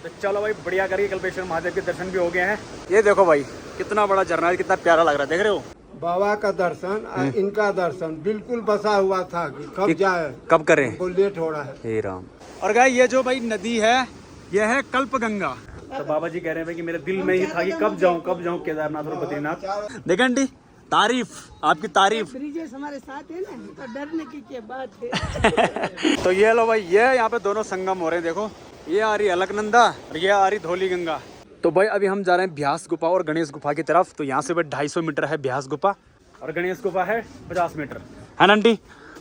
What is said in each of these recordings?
तो चलो भाई बढ़िया करके कल्पेश्वर महादेव के दर्शन भी हो गए हैं। ये देखो भाई कितना बड़ा झरना है, कितना प्यारा लग रहा है, देख रहे हो। बाबा का दर्शन और इनका दर्शन बिल्कुल बसा हुआ था कि कब जाए कब करें, वो लेट हो रहा है। हे राम। और गाइस ये जो भाई नदी है यह है कल्पगंगा। तो बाबा जी कह रहे हैं भाई कि मेरे दिल में ही था कि कब जाऊं केदारनाथ और बद्रीनाथ। देखें आंटी, तारीफ, आपकी तारीफ। ब्रिजेश हमारे साथ है ना, तो डरने की क्या बात है। तो ये लो भाई, ये यहाँ पे दोनों संगम हो रहे हैं। देखो ये आ रही अलकनंदा और ये आ रही धौली गंगा। तो भाई अभी हम जा रहे हैं ब्यास गुफा और गणेश गुफा की तरफ। तो यहाँ से भाई 250 मीटर है ब्यास गुफा और गणेश गुफा है 50 मीटर, है ना आंटी।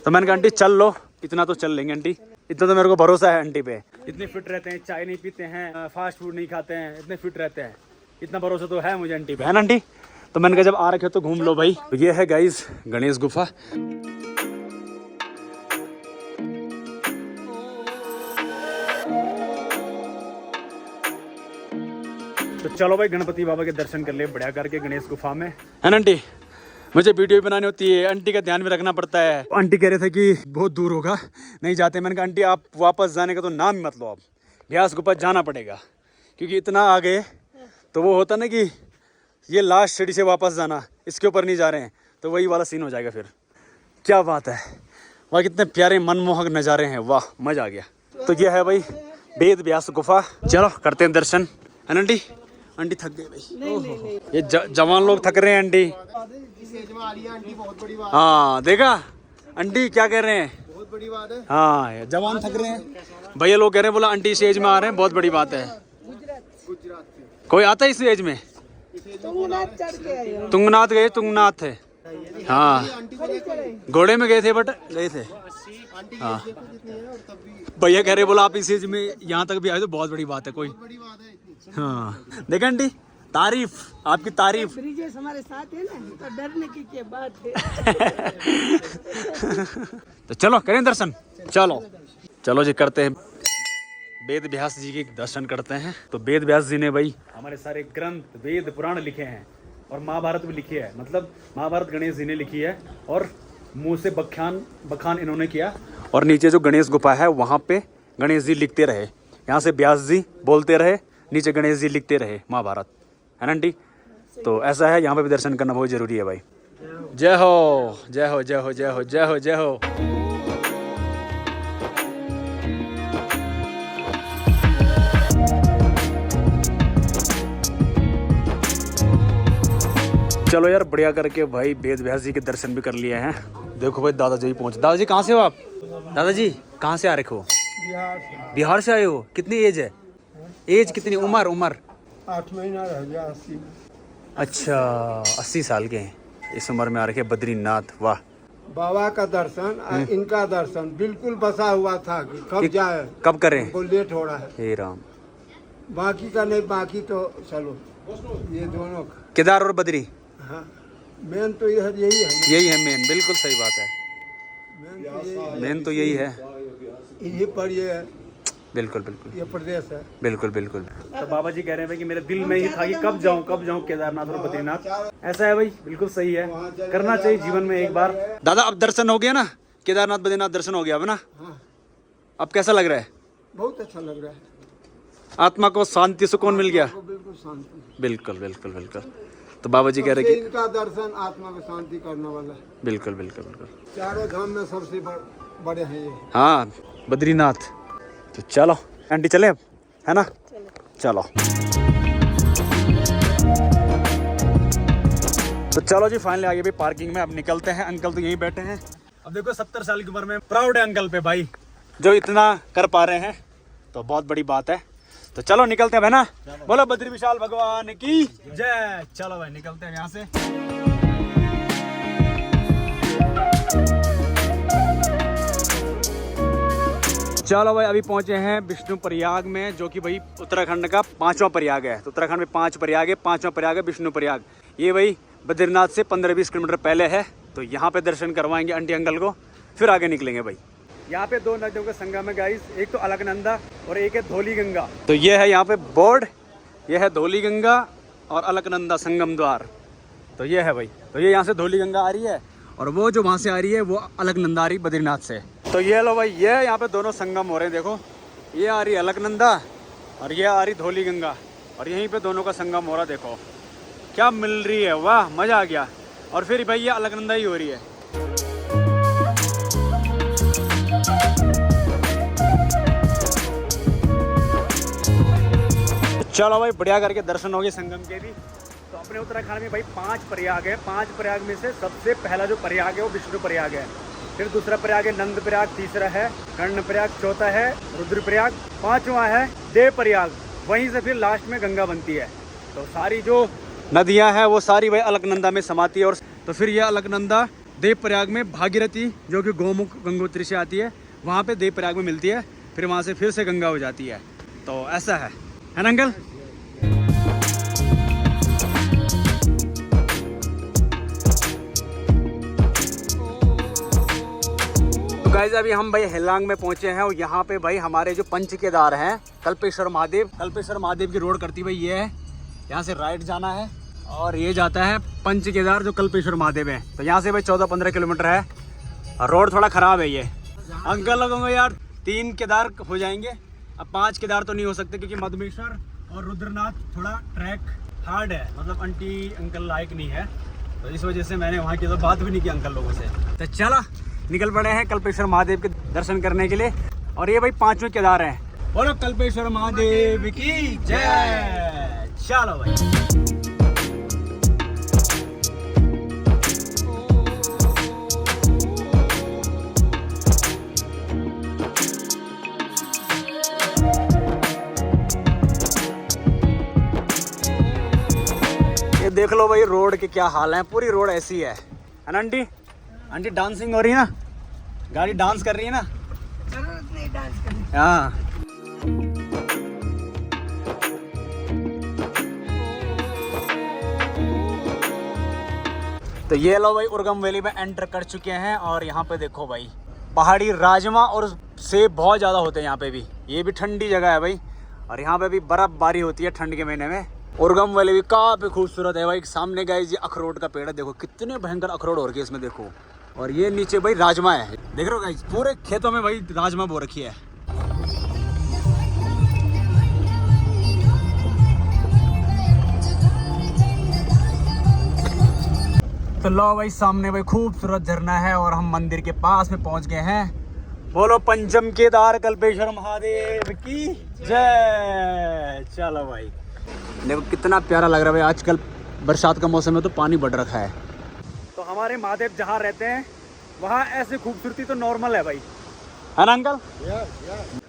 तो मैंने कहा आंटी चल लो, इतना तो चल लेंगे आंटी, इतना तो मेरे को भरोसा है आंटी पे। इतने फिट रहते हैं, चाय नहीं पीते हैं, फास्ट फूड नहीं खाते हैं, इतने फिट रहते हैं, इतना भरोसा तो है मुझे आंटी पे, है ना आंटी। तो मैंने कहा जब आ रखे हो तो घूम लो भाई। तो ये है गाइस गणेश गुफा। तो चलो भाई गणपति बाबा के दर्शन कर ले बढ़िया करके गणेश गुफा में, है ना आंटी। मुझे वीडियो बनानी होती है, आंटी का ध्यान भी रखना पड़ता है। आंटी कह रहे थे कि बहुत दूर होगा, नहीं जाते। मैंने कहा आंटी आप वापस जाने का तो नाम ही मत लो, आप ब्यास गुफा जाना पड़ेगा, क्योंकि इतना आगे तो वो होता ना कि ये लास्ट सीढ़ी से वापस जाना, इसके ऊपर नहीं जा रहे हैं, तो वही वाला सीन हो जाएगा फिर। क्या बात है, वाह कितने प्यारे मनमोहक नज़ारे हैं, वाह मज़ा आ गया। तो ये है भाई वेद व्यास गुफा। चलो करते हैं दर्शन, है ना आंटी। आंटी थक गए भाई, ये जवान लोग थक रहे हैं आंटी। हाँ देखा आंटी क्या कह रहे हैं, बहुत बड़ी बात है। हाँ जवान थक रहे हैं भैया लोग कह रहे हैं, बोला आंटी इस एज में आ रहे हैं, बहुत बड़ी बात है। गुजरात से कोई आता है इस एज में? तुंगनाथ गए, तुंगनाथ है। हाँ घोड़े में गए थे, बट गए थे। हाँ भैया कह रहे बोला आप इस एज में यहाँ तक भी आए तो बहुत बड़ी बात है कोई। हाँ देखा आंटी, तारीफ, आपकी तारीफ। ब्रिजेश हमारे साथ है ना, तो डरने की क्या बात है। तो चलो करें दर्शन, चलो चलो जी करते हैं। वेद व्यास जी के दर्शन करते हैं। तो वेद व्यास जी ने भाई हमारे सारे ग्रंथ वेद पुराण लिखे हैं और महाभारत भी लिखी है, मतलब महाभारत गणेश जी ने लिखी है और मुंह से बखान इन्होंने किया। और नीचे जो गणेश गुफा है वहाँ पे गणेश जी लिखते रहे, यहाँ से व्यास जी बोलते रहे, नीचे गणेश जी लिखते रहे महाभारत, है ना आंटी। तो ऐसा है, यहाँ पे भी दर्शन करना बहुत जरूरी है भाई। जय हो जय हो जय हो जय हो जय हो जय हो। चलो यार बढ़िया करके भाई वेद व्यास जी के दर्शन भी कर लिए हैं। देखो भाई दादाजी पहुंचे। दादाजी कहाँ से हो आप? दादाजी कहाँ से आ रखे हो? बिहार से आए हो? कितनी एज है? एज कितनी, उम्र? 8 महीना रह गया 80 में। अच्छा 80 साल के हैं इस उम्र में आ रखे बद्रीनाथ, वाह। बाबा का दर्शन और इनका दर्शन बिल्कुल बसा हुआ था कि कब जाए, कब करें, वो लेट हो रहा है। हे राम। बाकी का नहीं, बाकी तो चलो ये दोनों का। केदार और बद्री, हाँ मेन तो यही है, यही है मेन, बिल्कुल सही बात है, मेन तो यही है, यही पर ये है, बिल्कुल बिल्कुल ये प्रदेश है। बिल्कुल बिल्कुल। तो बाबा जी कह रहे हैं भाई कि मेरे दिल में ही था कि कब जाऊं केदारनाथ और बद्रीनाथ। ऐसा है भाई, बिल्कुल सही है, करना चाहिए जीवन में एक बार। दादा अब दर्शन हो गया ना, केदारनाथ बद्रीनाथ दर्शन हो गया अब ना। हाँ अब कैसा लग रहा है? बहुत अच्छा लग रहा है, आत्मा को शांति सुकून मिल गया। बिल्कुल शांति। बिल्कुल बिल्कुल बिल्कुल। तो बाबा जी कह रहे कि इनका दर्शन आत्मा को शांति करने वाला है। बिल्कुल बिल्कुल बिल्कुल। चारों धाम में सबसे बड़े हैं ये। हाँ बद्रीनाथ। तो चलो आंटी चले अब, है ना, चलो। तो चलो जी फाइनली आगे भी पार्किंग में अब निकलते हैं। अंकल तो यहीं बैठे हैं। अब देखो 70 साल की उम्र में प्राउड है अंकल पे भाई, जो इतना कर पा रहे हैं, तो बहुत बड़ी बात है। तो चलो निकलते हैं, है ना। बोलो बद्री विशाल भगवान की जय। चलो भाई निकलते हैं यहाँ से। चलो भाई अभी पहुंचे हैं विष्णु प्रयाग में, जो कि भाई उत्तराखंड का 5वां प्रयाग है। तो उत्तराखंड में 5 प्रयाग है, 5वां प्रयाग है विष्णु प्रयाग। ये भाई बद्रीनाथ से 15-20 किलोमीटर पहले है। तो यहाँ पे दर्शन करवाएंगे आंटी अंकल को, फिर आगे निकलेंगे भाई। यहाँ पे 2 नदियों का संगम है गाइस, एक तो अलकनंदा और एक है धौली गंगा। तो ये है यहाँ पे बोर्ड, ये है धौली गंगा और अलकनंदा संगम द्वार। तो ये है भाई, तो ये यहाँ से धौली गंगा आ रही है और वो जो वहाँ से आ रही है वो अलकनंदा आ रही बद्रीनाथ से। तो ये लो भाई, ये यहाँ पे दोनों संगम हो रहे हैं। देखो ये आ रही है अलकनंदा और ये आ रही धौली गंगा और यहीं पे दोनों का संगम हो रहा। देखो क्या मिल रही है, वाह मजा आ गया। और फिर भाई ये अलकनंदा ही हो रही है। चलो भाई बढ़िया करके दर्शन हो गए संगम के भी। तो अपने उत्तराखंड में भाई 5 प्रयाग है। 5 प्रयाग में से सबसे पहला जो प्रयाग है वो विष्णु प्रयाग है। फिर दूसरा प्रयाग है नंद प्रयाग, तीसरा है कर्ण प्रयाग, चौथा है रुद्र प्रयाग, 5वां है देव प्रयाग। वहीं से फिर लास्ट में गंगा बनती है। तो सारी जो नदियां हैं वो सारी भाई अलकनंदा में समाती है। और तो फिर यह अलकनंदा देव प्रयाग में भागीरथी जो कि गौमुख गंगोत्री से आती है वहाँ पे देव प्रयाग में मिलती है। फिर वहाँ से फिर से गंगा हो जाती है। तो ऐसा है ना अंकल? तो गाइस अभी हम भाई हेलांग में पहुंचे हैं और यहाँ पे भाई हमारे जो पंच केदार हैं कल्पेश्वर महादेव की रोड करती भाई ये है। यहाँ से राइट जाना है और ये जाता है पंच केदार जो कल्पेश्वर महादेव है। तो यहाँ से भाई 14-15 किलोमीटर है और रोड थोड़ा ख़राब है ये। अंकल लोगों को यार 3 केदार हो जाएंगे, अब 5 केदार तो नहीं हो सकते क्योंकि मधुमेश्वर और रुद्रनाथ थोड़ा ट्रैक हार्ड है, मतलब आंटी अंकल लायक नहीं है। तो इस वजह से मैंने वहाँ की तो बात भी नहीं की अंकल लोगों से। तो चला निकल पड़े हैं कल्पेश्वर महादेव के दर्शन करने के लिए। और ये भाई 5वें केदार हैं। बोलो कल्पेश्वर महादेव की जय। चलो भाई ये देख लो भाई रोड के क्या हाल है। पूरी रोड ऐसी है ना आंटी? आंटी डांसिंग हो रही है ना, गाड़ी डांस कर रही है ना? जरूरत नहीं डांस करने। हाँ तो ये लो भाई उर्गम वैली में एंटर कर चुके हैं। और यहाँ पे देखो भाई पहाड़ी राजमा और सेब बहुत ज़्यादा होते हैं यहाँ पे भी। ये भी ठंडी जगह है भाई और यहाँ पे भी बर्फबारी होती है ठंड के महीने में। उर्गम वैली भी काफ़ी खूबसूरत है भाई। सामने गाइस ये अखरोट का पेड़ है, देखो कितने भयंकर अखरोट हो रखे इसमें देखो। और ये नीचे भाई राजमा है, देख रहे हो गाइस पूरे खेतों में भाई राजमा बो रखी है। तो लो भाई सामने भाई खूबसूरत झरना है और हम मंदिर के पास में पहुंच गए हैं। बोलो पंचम केदार कल्पेश्वर महादेव की जय। चलो भाई देखो कितना प्यारा लग रहा है भाई। आजकल बरसात का मौसम है तो पानी बढ़ रखा है। तो हमारे महादेव जहाँ रहते हैं वहाँ ऐसे खूबसूरती तो नॉर्मल है भाई, है ना अंकल?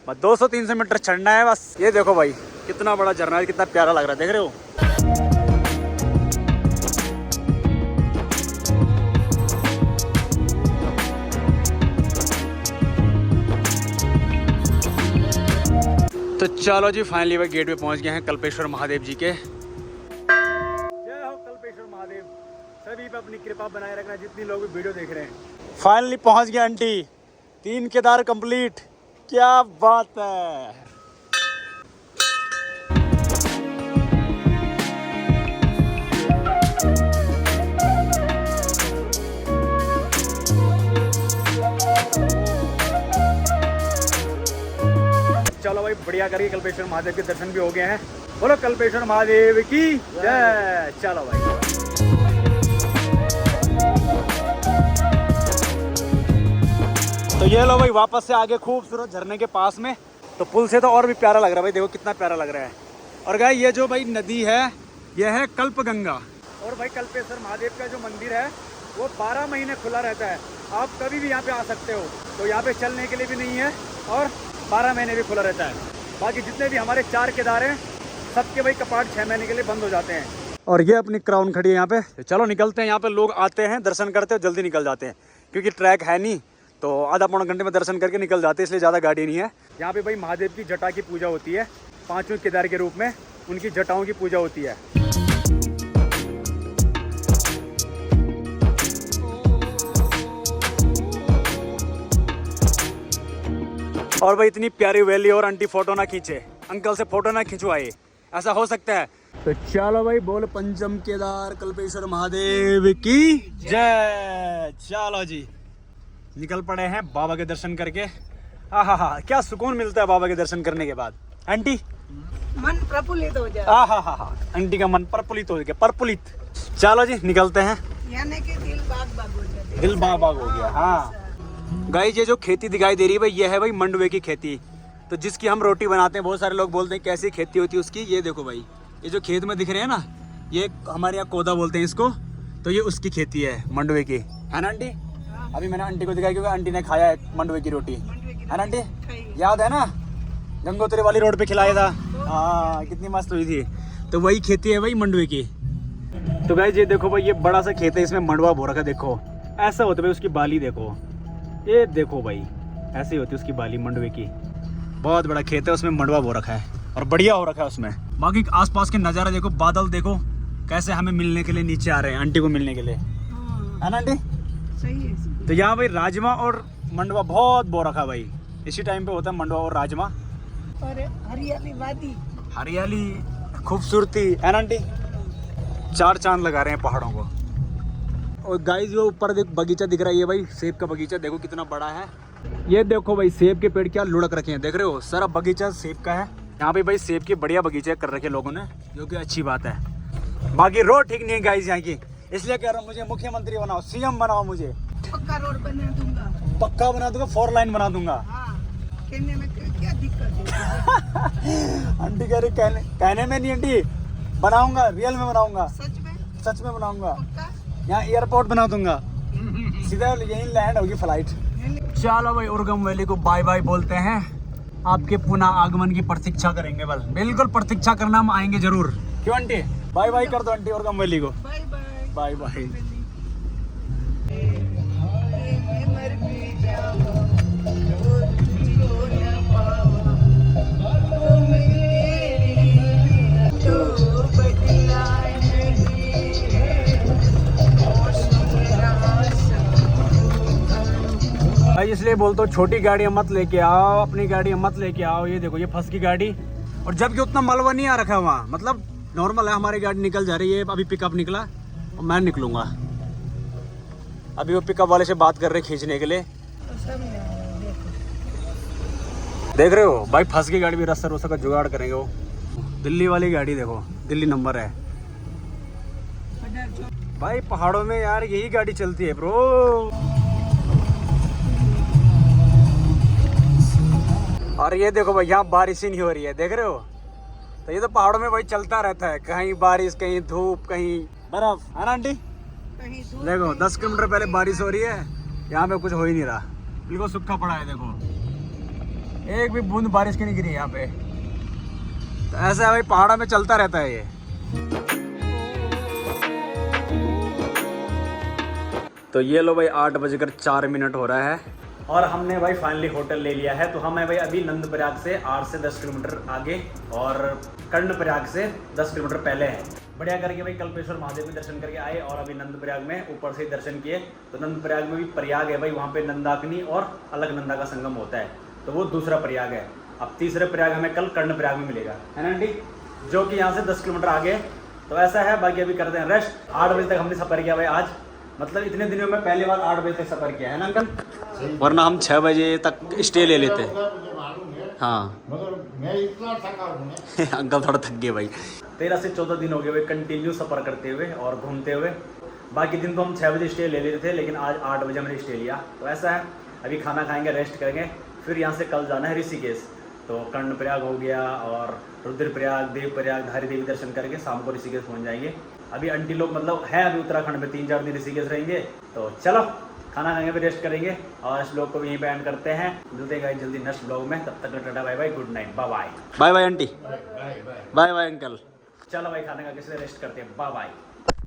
बस 200-300 मीटर चढ़ना है बस। ये देखो भाई कितना बड़ा झरना है, कितना प्यारा लग रहा है, देख रहे हो? तो चलो जी फाइनली भाई गेट पे पहुंच गए हैं कल्पेश्वर महादेव जी के। जय हो कल्पेश्वर महादेव, सभी पे अपनी कृपा बनाए रखना जितनी लोग भी वीडियो देख रहे हैं। फाइनली पहुंच गए आंटी, 3 केदार कंप्लीट, क्या बात है। चलो भाई बढ़िया करके कल्पेश्वर महादेव के दर्शन भी हो गए हैं। बोलो कल्पेश्वर महादेव की जय। चलो भाई तो ये लो भाई वापस से आगे खूबसूरत झरने के पास में। तो पुल से तो और भी प्यारा लग रहा है भाई, देखो कितना प्यारा लग रहा है। और गाय ये जो भाई नदी है ये है कल्पगंगा। और भाई कल्पेश्वर महादेव का जो मंदिर है वो 12 महीने खुला रहता है, आप कभी भी यहाँ पे आ सकते हो। तो यहाँ पे चलने के लिए भी नहीं है और 12 महीने भी खुला रहता है। बाकी जितने भी हमारे 4 केदार हैं सबके भाई कपाट 6 महीने के लिए बंद हो जाते हैं। और ये अपनी क्राउन खड़ी है यहाँ पे। चलो निकलते हैं, यहाँ पे लोग आते हैं दर्शन करते हैं जल्दी निकल जाते हैं क्योंकि ट्रैक है नहीं, तो आधा पौना घंटे में दर्शन करके निकल जाते हैं, इसलिए ज़्यादा गाड़ी नहीं है। यहाँ पे भाई महादेव की जटा की पूजा होती है, 5वें केदार के रूप में उनकी जटाओं की पूजा होती है। और भाई इतनी प्यारी वैली और आंटी फोटो ना खींचे, अंकल से फोटो ना खिंचवाए, ऐसा हो सकता है? तो चलो भाई बोल पंचम केदार कल्पेश्वर महादेव की जय। चलो जी निकल पड़े हैं बाबा के दर्शन करके। हाँ क्या सुकून मिलता है बाबा के दर्शन करने के बाद। आंटी मन प्रफुल्लित हो जाए, हाँ, आंटी का मन प्रफुल्लित हो गया, प्रफुल्लित। चलो जी निकलते हैं। यानी कि दिल बाग बाग हो जाते, दिल बाग बाग हो गया। हाँ गाइस, ये जो खेती दिखाई दे रही है भाई, ये है भाई मंडुवे की खेती। तो जिसकी हम रोटी बनाते हैं, बहुत सारे लोग बोलते हैं कैसी खेती होती है उसकी। ये देखो भाई, ये जो खेत में दिख रहे हैं ना, ये हमारे यहाँ कोदा बोलते हैं इसको। तो ये उसकी खेती है मंडुवे की, है ना आंटी? अभी मैंने आंटी को दिखाया क्योंकि आंटी ने खाया है मंडुवे की रोटी, है ना आंटी? याद है ना, गंगोत्री वाली रोड पे खिलाया था। हाँ, कितनी मस्त हुई थी। तो वही खेती है भाई मंडुवे की। तो गाइस ये देखो भाई, ये बड़ा सा खेत है, इसमें मंडुवा बो रखा है। देखो ऐसा होता है भाई, उसकी बाली देखो, ये देखो भाई, ऐसी होती है उसकी बाली मंडुवे की। बहुत बड़ा खेत है, उसमें मंडुवा बो रखा है और बढ़िया हो रखा है उसमें। बाकी आसपास के नज़ारा देखो, बादल देखो कैसे हमें मिलने के लिए नीचे आ रहे हैं, आंटी को मिलने के लिए, है ना आंटी? सही है। तो यहाँ भाई राजमा और मंडुवा बहुत बो रखा है भाई। इसी टाइम पे होता है मंडुवा और राजमा। और हरियाली वादी, हरियाली, खूबसूरती, है ना आंटी? चार चांद लगा रहे हैं पहाड़ों को। और गाइस वो ऊपर देख बगीचा दिख रहा है, ये भाई सेब का बगीचा, देखो कितना बड़ा है। ये देखो भाई, सेब के पेड़ क्या लुढ़क रखे हैं, देख रहे हो? सारा बगीचा सेब का है यहाँ पे भाई। सेब के बढ़िया बगीचे कर रखे लोगों ने, जो कि अच्छी बात है। बाकी रोड ठीक नहीं है गाइस यहाँ की, इसलिए कह रहा हूँ मुझे मुख्यमंत्री बनाओ, सीएम बनाओ मुझे। पक्का रोड बना दूंगा, पक्का बना दूंगा, 4 लाइन बना दूंगा। हाँ, कहने में क्या दिक्कत है? आंटी कह रही कहने में नहीं आंटी, बनाऊंगा, रियल में बनाऊंगा, सच में बनाऊंगा। पक्का। यहाँ एयरपोर्ट बना दूंगा, सीधा यहीं लैंड होगी फ्लाइट। चलो भाई, उर्गम वैली को बाय बाय बोलते हैं। आपके पुनः आगमन की प्रतीक्षा करेंगे, बल बिल्कुल प्रतीक्षा करना, हम आएंगे जरूर। क्यों आंटी? बाय बाय कर दो आंटी उर्गम वैली को। Bye bye. Bye bye. मर भी जाओ तो तुझको न पावा, तो मेरी तो बदलाए नहीं है, मौसम रहा सब। भाई इसलिए बोलता हूँ, छोटी गाड़ियाँ मत लेके आओ, अपनी गाड़ियाँ मत लेके आओ। ये देखो, ये फंस की गाड़ी, और जबकि उतना मलबा नहीं आ रखा है वहाँ, मतलब नॉर्मल है। हमारी गाड़ी निकल जा रही है, अभी पिकअप निकला और मैं निकलूंगा। अभी वो पिकअप वाले से बात कर रहे खींचने के लिए, देख रहे हो भाई, फंस की गाड़ी भी रास्ता रोसा का जुगाड़ करेंगे वो। दिल्ली वाली गाड़ी देखो, दिल्ली नंबर है भाई। पहाड़ों में यार यही गाड़ी चलती है ब्रो। और ये देखो भाई, यहाँ बारिश ही नहीं हो रही है, देख रहे हो? तो ये तो पहाड़ों में भाई चलता रहता है, कहीं बारिश, कहीं धूप, कहीं बर्फ, है ना आंटी? देखो 10 किलोमीटर पहले बारिश हो रही है, यहाँ पे कुछ हो ही नहीं रहा, बिल्कुल सूखा पड़ा है। देखो एक भी बूंद बारिश की नहीं गिरी यहाँ पे। तो ऐसा है भाई, पहाड़ों में चलता रहता है ये। तो ये लो भाई, 8:04 हो रहा है और हमने भाई फाइनली होटल ले लिया है। तो हम है भाई अभी नंदप्रयाग से 8 से 10 किलोमीटर आगे और कर्णप्रयाग से 10 किलोमीटर पहले है। बढ़िया करके भाई कल्पेश्वर महादेव के दर्शन करके आए और अभी नंदप्रयाग में ऊपर से दर्शन किए। तो नंदप्रयाग में भी प्रयाग है भाई, वहाँ पे नंदाग्नि और अलकनंदा का संगम होता है, तो वो दूसरा प्रयाग है। अब तीसरा प्रयाग हमें कल कर्णप्रयाग में मिलेगा, है ना आंटी? जो कि यहाँ से 10 किलोमीटर आगे। तो ऐसा है, बाकी अभी करते हैं रेस्ट। 8 बजे तक हमने सफ़र किया भाई आज, मतलब इतने दिनों में पहली बार 8 बजे तक सफ़र किया है ना अंकल? वरना हम 6 बजे तक स्टे ले लेते हैं। हाँ मगर मैं इतना थका हूँ अंकल थोड़ा थक गए भाई। 13 से 14 दिन हो गए भाई कंटिन्यू सफ़र करते हुए और घूमते हुए। बाकी दिन तो हम 6 बजे स्टे ले लेते थे, लेकिन आज 8 बजे हमने स्टे लिया। तो ऐसा है, अभी खाना खाएंगे, रेस्ट करेंगे, फिर यहाँ से कल जाना है ऋषिकेश। तो कर्णप्रयाग हो गया और रुद्रप्रयाग, देवप्रयाग, धारी देवी दर्शन करके शाम को ऋषिकेश पहुँच जाएंगे। अभी आंटी लोग मतलब है अभी उत्तराखंड में, 3-4 दिन ऋषिकेश रहेंगे। तो चलो खाना खाएंगे, फिर रेस्ट करेंगे और इस ब्लॉग को भी यहीं पे एंड करते हैं। मिलते हैं जल्दी नेक्स्ट ब्लॉग में, तब तक tata bye bye, good night, bye bye. Bye bye aunty, bye bye uncle. चलो भाई खाने का किसी रेस्ट करते हैं, बाय बाय।